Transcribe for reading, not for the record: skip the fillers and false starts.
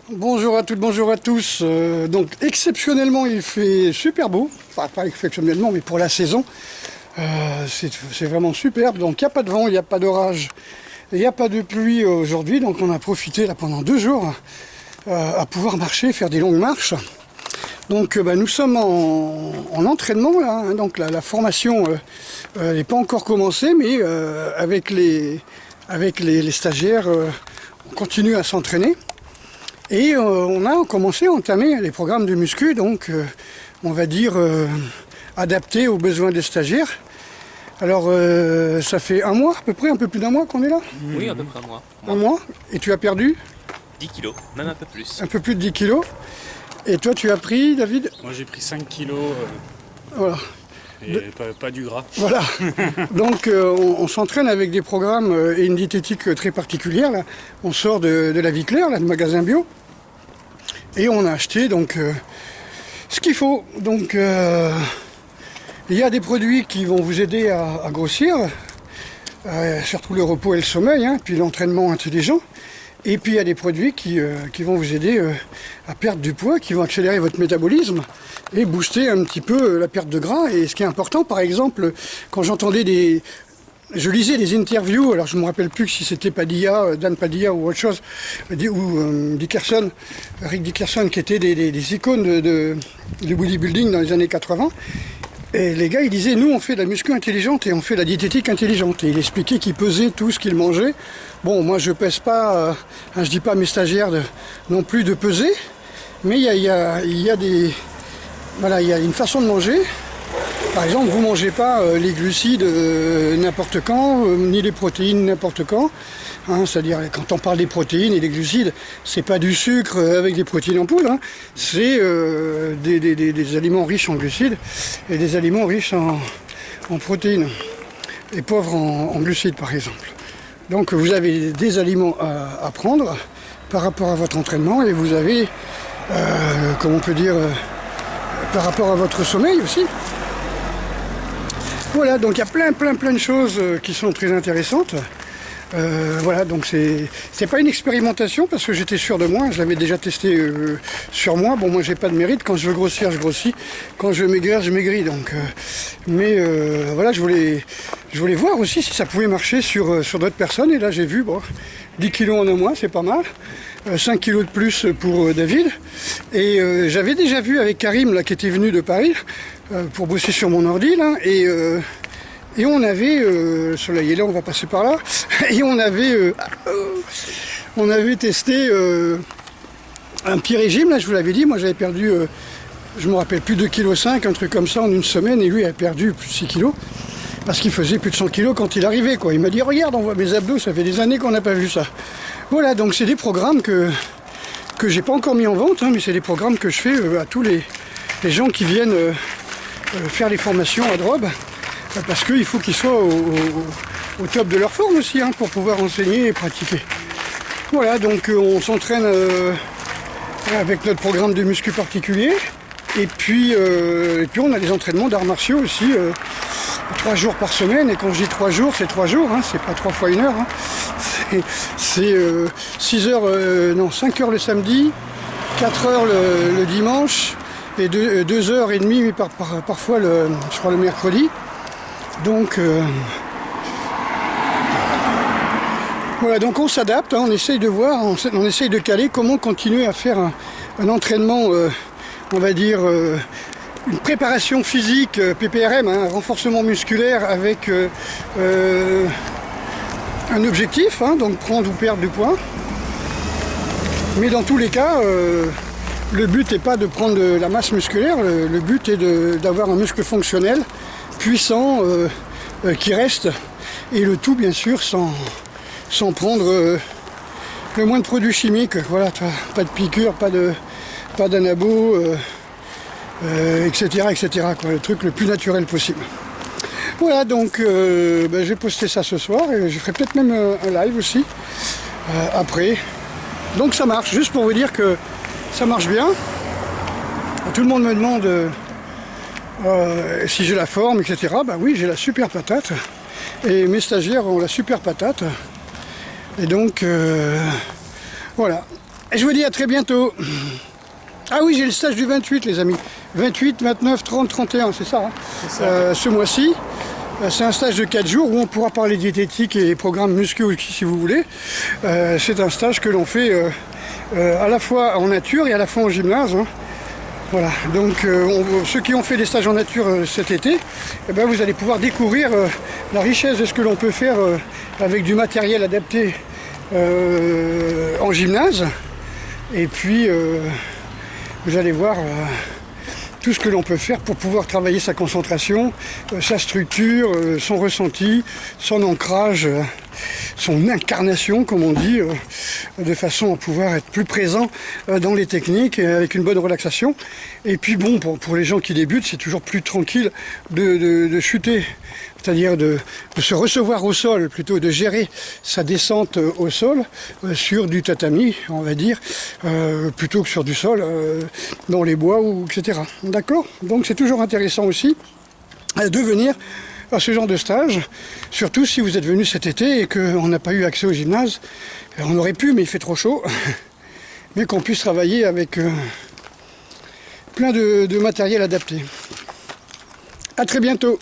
Bonjour à toutes, bonjour à tous. Donc exceptionnellement il fait super beau, enfin pas exceptionnellement mais pour la saison, c'est vraiment superbe. Donc il n'y a pas de vent, il n'y a pas d'orage, il n'y a pas de pluie aujourd'hui. Donc on a profité là pendant 2 jours à pouvoir marcher, faire des longues marches. Donc nous sommes en entraînement là, hein. Donc la formation n'est pas encore commencée, mais avec les stagiaires on continue à s'entraîner. Et on a commencé à entamer les programmes de muscu, donc on va dire adaptés aux besoins des stagiaires. Alors ça fait 1 mois à peu près, un peu plus d'1 mois qu'on est là? Oui, à peu près 1 mois. 1 mois. Et tu as perdu? 10 kilos, même un peu plus. Un peu plus de 10 kilos. Et toi tu as pris, David? Moi j'ai pris 5 kilos. Voilà. Et pas du gras. Voilà. Donc on s'entraîne avec des programmes et une diététique très particulière. Là. On sort de la Vie Claire, là, du magasin bio. Et on a acheté donc ce qu'il faut. Donc il y a des produits qui vont vous aider à grossir, surtout le repos et le sommeil, hein, puis l'entraînement intelligent. Et puis il y a des produits qui vont vous aider à perdre du poids, qui vont accélérer votre métabolisme et booster un petit peu la perte de gras. Et ce qui est important, par exemple, quand j'entendais je lisais des interviews, alors je ne me rappelle plus si c'était Padilla, Dan Padilla ou autre chose, ou Dickerson, Rick Dickerson, qui étaient des icônes du bodybuilding dans les années 80. Et les gars, ils disaient, nous, on fait de la muscu intelligente et on fait de la diététique intelligente. Et il expliquait qu'ils pesaient tout ce qu'ils mangeaient. Bon, moi, je pèse pas, je dis pas à mes stagiaires non plus de peser, mais il y a une façon de manger. Par exemple, vous ne mangez pas les glucides n'importe quand, ni les protéines n'importe quand. Hein, c'est-à-dire, quand on parle des protéines et des glucides, c'est pas du sucre avec des protéines en poudre, hein, c'est des aliments riches en glucides et des aliments riches en protéines et pauvres en glucides, par exemple. Donc, vous avez des aliments à prendre par rapport à votre entraînement et vous avez, comment on peut dire, par rapport à votre sommeil aussi. Voilà, donc il y a plein de choses qui sont très intéressantes. Voilà, donc c'est pas une expérimentation parce que j'étais sûr de moi, je l'avais déjà testé sur moi. Bon, moi j'ai pas de mérite, quand je veux grossir, je grossis, quand je veux maigrir, je maigris. Donc, voilà, je voulais voir aussi si ça pouvait marcher sur d'autres personnes. Et là j'ai vu, bon, 10 kilos en 1 mois, c'est pas mal. 5 kilos de plus pour David. Et j'avais déjà vu avec Karim, là, qui était venu de Paris, pour bosser sur mon ordi, là, et on avait, le soleil est là, on va passer par là, et on avait testé un petit régime, là, je vous l'avais dit, moi j'avais perdu, je me rappelle, plus de 2,5 kg, un truc comme ça en 1 semaine, et lui a perdu plus de 6 kilos, parce qu'il faisait plus de 100 kilos quand il arrivait, quoi. Il m'a dit, regarde, on voit mes abdos, ça fait des années qu'on n'a pas vu ça. Voilà, donc c'est des programmes que j'ai pas encore mis en vente, hein, mais c'est des programmes que je fais à tous les gens qui viennent faire les formations à Drôme, parce qu'il faut qu'ils soient au top de leur forme aussi, hein, pour pouvoir enseigner et pratiquer. Voilà, donc on s'entraîne avec notre programme de muscu particulier, et puis on a des entraînements d'arts martiaux aussi, 3 jours par semaine, et quand je dis 3 jours, c'est 3 jours, hein, c'est pas 3 fois 1 heure, hein. C'est 6 heures, non, 5 heures le samedi, 4 heures le dimanche, et 2h30 parfois je crois le mercredi. Donc voilà, donc on s'adapte, hein, on essaye de voir, on essaye de caler comment continuer à faire un entraînement, on va dire, une préparation physique, PPRM, hein, un renforcement musculaire avec un objectif, hein, donc prendre ou perdre du poids. Mais dans tous les cas, le but n'est pas de prendre de la masse musculaire, le but est d'avoir un muscle fonctionnel, puissant, qui reste, et le tout bien sûr sans prendre le moins de produits chimiques. Voilà, pas de piqûres, pas d'anabos, etc. quoi, le truc le plus naturel possible. Voilà, donc je vais poster ça ce soir et je ferai peut-être même un live aussi après. Donc ça marche, juste pour vous dire que ça marche bien. Tout le monde me demande si j'ai la forme, etc. Ben oui, j'ai la super patate. Et mes stagiaires ont la super patate. Et donc, voilà. Et je vous dis à très bientôt. Ah oui, j'ai le stage du 28 les amis. 28, 29, 30, 31, c'est ça, hein, ce mois-ci. C'est un stage de 4 jours où on pourra parler diététique et programme muscu si vous voulez. C'est un stage que l'on fait à la fois en nature et à la fois en gymnase. Hein. Voilà, donc ceux qui ont fait des stages en nature cet été, eh ben, vous allez pouvoir découvrir la richesse de ce que l'on peut faire avec du matériel adapté en gymnase. Et puis vous allez voir tout ce que l'on peut faire pour pouvoir travailler sa concentration, sa structure, son ressenti, son ancrage, son incarnation, comme on dit, de façon à pouvoir être plus présent dans les techniques et avec une bonne relaxation. Et puis bon, pour les gens qui débutent, c'est toujours plus tranquille de chuter, c'est-à-dire de se recevoir au sol, plutôt de gérer sa descente au sol sur du tatami, on va dire, plutôt que sur du sol, dans les bois, ou etc. D'accord? Donc c'est toujours intéressant aussi de venir à ce genre de stage, surtout si vous êtes venu cet été et qu'on n'a pas eu accès au gymnase. On aurait pu, mais il fait trop chaud, mais qu'on puisse travailler avec plein de matériel adapté. À très bientôt.